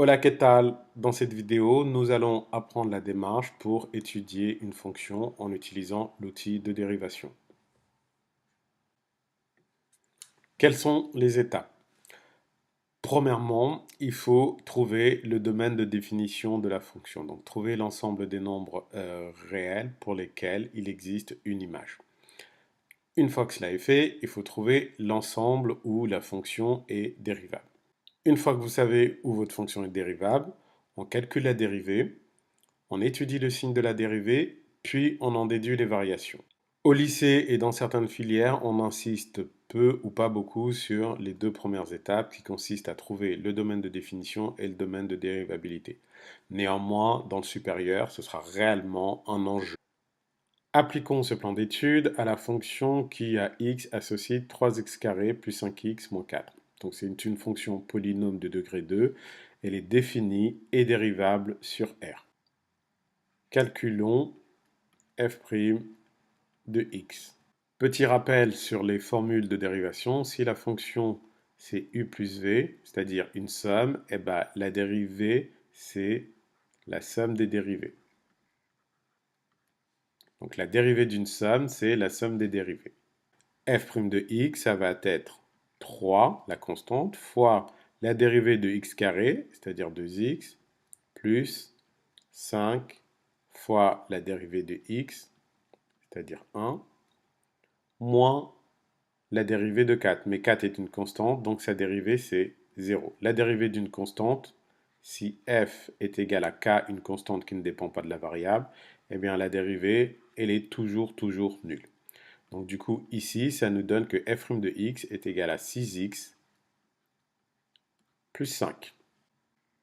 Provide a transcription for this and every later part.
Hola, ¿qué tal? Dans cette vidéo, nous allons apprendre la démarche pour étudier une fonction en utilisant l'outil de dérivation. Quelles sont les étapes? Premièrement, il faut trouver le domaine de définition de la fonction, donc trouver l'ensemble des nombres réels pour lesquels il existe une image. Une fois que cela est fait, il faut trouver l'ensemble où la fonction est dérivable. Une fois que vous savez où votre fonction est dérivable, on calcule la dérivée. On étudie le signe de la dérivée, puis on en déduit les variations. Au lycée et dans certaines filières, on insiste peu ou pas beaucoup sur les deux premières étapes qui consistent à trouver le domaine de définition et le domaine de dérivabilité. Néanmoins, dans le supérieur, ce sera réellement un enjeu. Appliquons ce plan d'étude à la fonction qui à x associe 3x² plus 5x moins 4. Donc c'est une fonction polynôme de degré 2. Elle est définie et dérivable sur R. Calculons f' de x. Petit rappel sur les formules de dérivation, si la fonction c'est u plus v, c'est-à-dire une somme, et ben, la dérivée c'est la somme des dérivées. Donc la dérivée d'une somme, c'est la somme des dérivées. F' de x, ça va être 3, la constante, fois la dérivée de x², c'est-à-dire 2x, plus 5 fois la dérivée de x, c'est-à-dire 1, moins la dérivée de 4. Mais 4 est une constante, donc sa dérivée c'est 0. La dérivée d'une constante, si f est égal à k, une constante qui ne dépend pas de la variable, eh bien la dérivée, elle est toujours nulle. Donc du coup, ici, ça nous donne que f' de x est égal à 6x plus 5.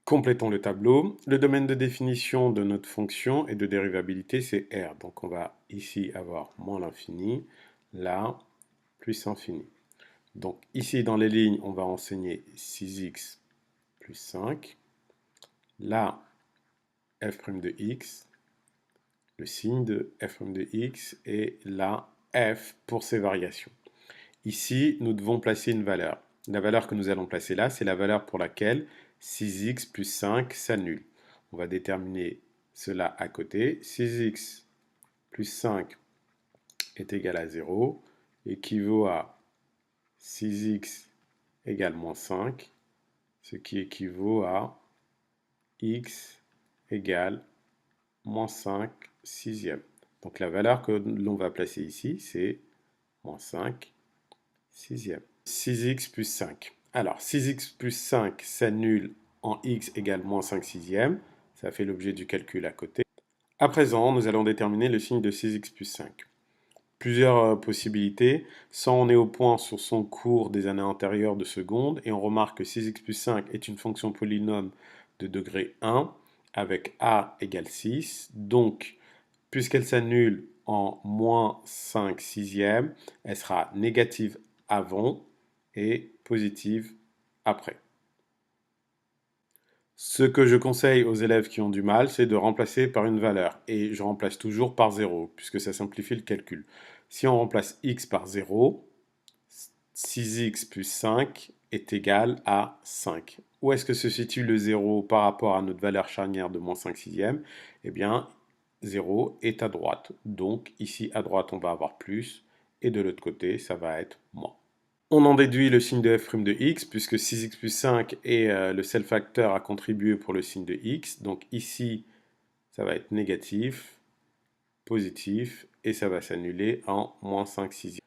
Complétons le tableau. Le domaine de définition de notre fonction et de dérivabilité, c'est R. Donc on va ici avoir moins l'infini, là, plus infini. Donc ici, dans les lignes, on va enseigner 6x plus 5. Là, f' de x, le signe de f' de x, et là, f pour ses variations. Ici, nous devons placer une valeur. La valeur que nous allons placer là, c'est la valeur pour laquelle 6x plus 5 s'annule. On va déterminer cela à côté. 6x plus 5 est égal à 0, équivaut à 6x égale moins 5, ce qui équivaut à x égale moins 5 sixième. Donc la valeur que l'on va placer ici, c'est moins 5 sixième. 6x plus 5. Alors, 6x plus 5 s'annule en x égale moins 5 sixième. Ça fait l'objet du calcul à côté. À présent, nous allons déterminer le signe de 6x plus 5. Plusieurs possibilités. Soit on est au point sur son cours des années antérieures de seconde et on remarque que 6x plus 5 est une fonction polynôme de degré 1 avec a égale 6. Donc, puisqu'elle s'annule en moins 5 sixièmes, elle sera négative avant et positive après. Ce que je conseille aux élèves qui ont du mal, c'est de remplacer par une valeur. Et je remplace toujours par 0, puisque ça simplifie le calcul. Si on remplace x par 0, 6x plus 5 est égal à 5. Où est-ce que se situe le 0 par rapport à notre valeur charnière de moins 5 sixièmes? Eh bien, 0 est à droite. Donc ici à droite, on va avoir plus, et de l'autre côté, ça va être moins. On en déduit le signe de f' de x, puisque 6x plus 5 est le seul facteur à contribuer pour le signe de x. Donc ici, ça va être négatif, positif, et ça va s'annuler en moins 5 sixièmes.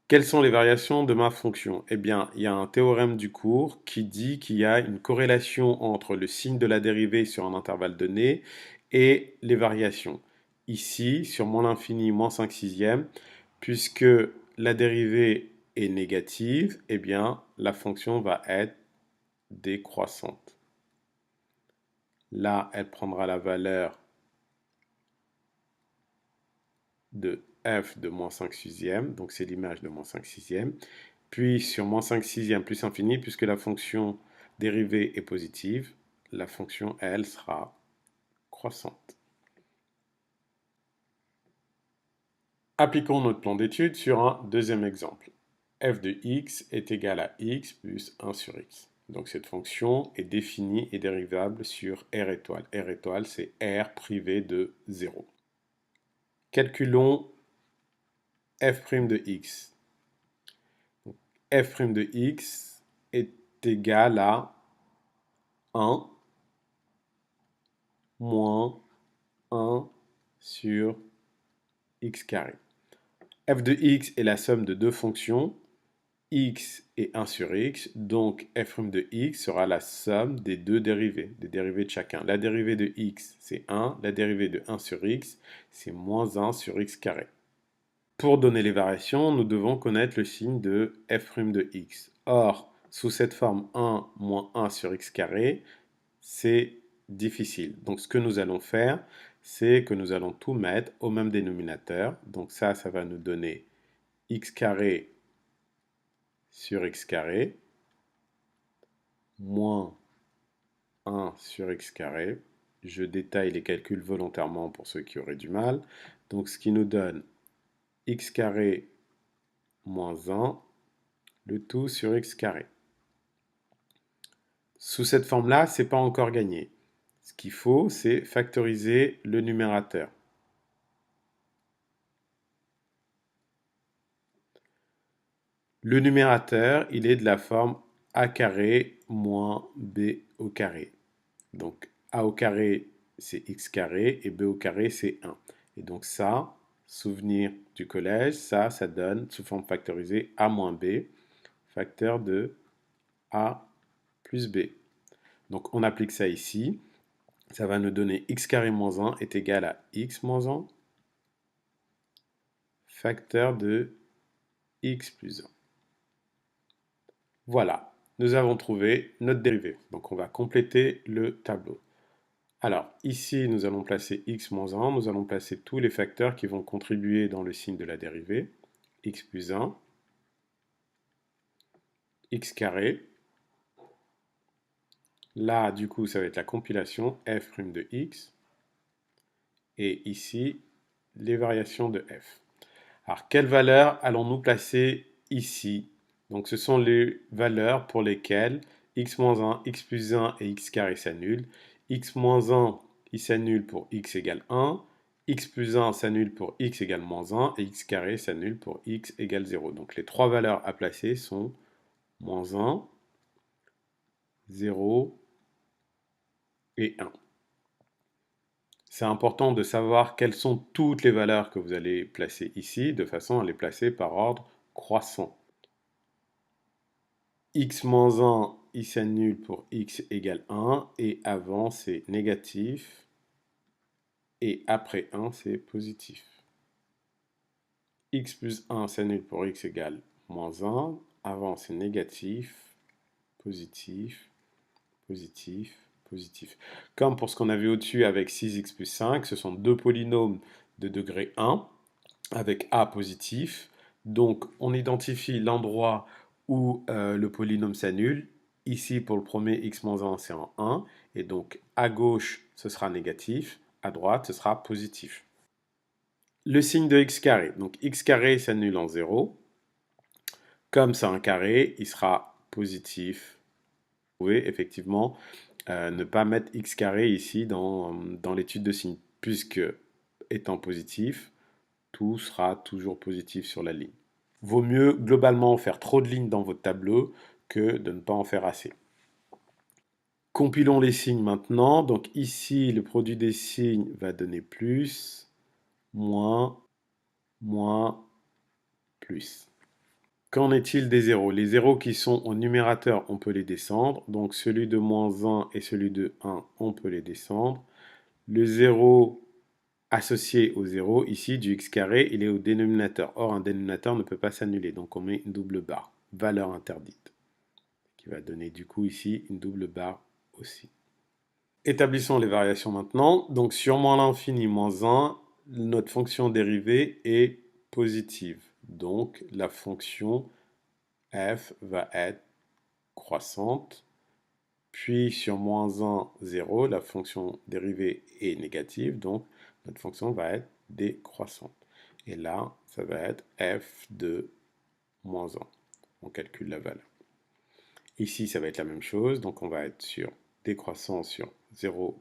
Quelles sont les variations de ma fonction? Eh bien, il y a un théorème du cours qui dit qu'il y a une corrélation entre le signe de la dérivée sur un intervalle donné et les variations. Ici, sur moins l'infini, moins 5 sixièmes, puisque la dérivée est négative, eh bien, la fonction va être décroissante. Là, elle prendra la valeur de f de moins 5 sixièmes, donc c'est l'image de moins 5 sixièmes. Puis sur moins 5 sixièmes plus infini, puisque la fonction dérivée est positive, la fonction, elle, sera croissante. Appliquons notre plan d'étude sur un deuxième exemple. f de x est égal à x plus 1 sur x. Donc cette fonction est définie et dérivable sur R étoile. R étoile, c'est R privé de 0. Calculons f' de x. F' de x est égal à 1 moins 1 sur x carré. F de x est la somme de deux fonctions, x et 1 sur x, donc f' de x sera la somme des deux dérivés, des dérivés de chacun. La dérivée de x, c'est 1, la dérivée de 1 sur x, c'est moins 1 sur x carré. Pour donner les variations, nous devons connaître le signe de f' de x. Or, sous cette forme 1 moins 1 sur x carré, c'est difficile. Donc ce que nous allons faire, c'est que nous allons tout mettre au même dénominateur. Donc ça va nous donner x carré sur x carré moins 1 sur x carré. Je détaille les calculs volontairement pour ceux qui auraient du mal. Donc ce qui nous donne x carré moins 1, le tout sur x carré. Sous cette forme-là, ce n'est pas encore gagné. Ce qu'il faut, c'est factoriser le numérateur. Le numérateur, il est de la forme a carré moins b au carré. Donc a au carré, c'est x carré et b au carré, c'est 1. Et donc ça, souvenir du collège, ça donne sous forme factorisée a moins b, facteur de a plus b. Donc on applique ça ici. Ça va nous donner x carré moins 1 est égal à x moins 1, facteur de x plus 1. Voilà, nous avons trouvé notre dérivée. Donc on va compléter le tableau. Alors ici, nous allons placer x moins 1. Nous allons placer tous les facteurs qui vont contribuer dans le signe de la dérivée. X plus 1, x carré. Là, du coup, ça va être la compilation f' de x. Et ici, les variations de f. Alors, quelles valeurs allons-nous placer ici? Donc, ce sont les valeurs pour lesquelles x moins 1, x plus 1 et x carré s'annulent. X moins 1, il s'annule pour x égale 1. X plus 1 s'annule pour x égale moins 1. Et x carré s'annule pour x égale 0. Donc, les trois valeurs à placer sont moins 1, 0 et 1. C'est important de savoir quelles sont toutes les valeurs que vous allez placer ici, de façon à les placer par ordre croissant. X moins 1, il s'annule pour x égale 1, et avant c'est négatif, et après 1 c'est positif. X plus 1 s'annule pour x égale moins 1, avant c'est négatif, positif, positif, positif. Comme pour ce qu'on a vu au-dessus avec 6x plus 5, ce sont deux polynômes de degré 1, avec a positif. Donc on identifie l'endroit où le polynôme s'annule. Ici pour le premier x-1 c'est en 1. Et donc à gauche ce sera négatif, à droite ce sera positif. Le signe de x carré. Donc x carré s'annule en 0. Comme c'est un carré, il sera positif. Vous pouvez effectivement ne pas mettre x carré ici dans l'étude de signes, puisque étant positif, tout sera toujours positif sur la ligne. Vaut mieux globalement faire trop de lignes dans votre tableau que de ne pas en faire assez. Compilons les signes maintenant. Donc ici, le produit des signes va donner plus, moins, moins, plus. Qu'en est-il des zéros? Les zéros qui sont au numérateur, on peut les descendre. Donc celui de moins 1 et celui de 1, on peut les descendre. Le 0 associé au 0, ici, du x carré, il est au dénominateur. Or, un dénominateur ne peut pas s'annuler, donc on met une double barre, valeur interdite, qui va donner du coup ici une double barre aussi. Établissons les variations maintenant. Donc sur moins l'infini moins 1, notre fonction dérivée est positive. Donc la fonction f va être croissante. Puis sur moins 1, 0, la fonction dérivée est négative, donc notre fonction va être décroissante. Et là, ça va être f de moins 1. On calcule la valeur. Ici, ça va être la même chose, donc on va être sur décroissant sur 0,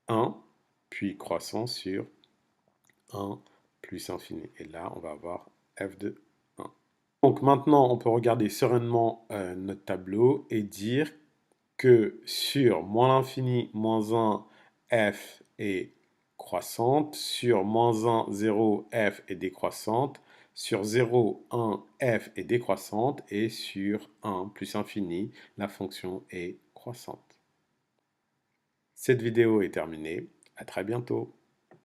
1, puis croissant sur 1 plus infini. Et là, on va avoir f de 1. Donc maintenant, on peut regarder sereinement notre tableau et dire que sur moins l'infini, moins 1, f est croissante, sur moins 1, 0, f est décroissante, sur 0, 1, f est décroissante, et sur 1 plus infini, la fonction est croissante. Cette vidéo est terminée. À très bientôt.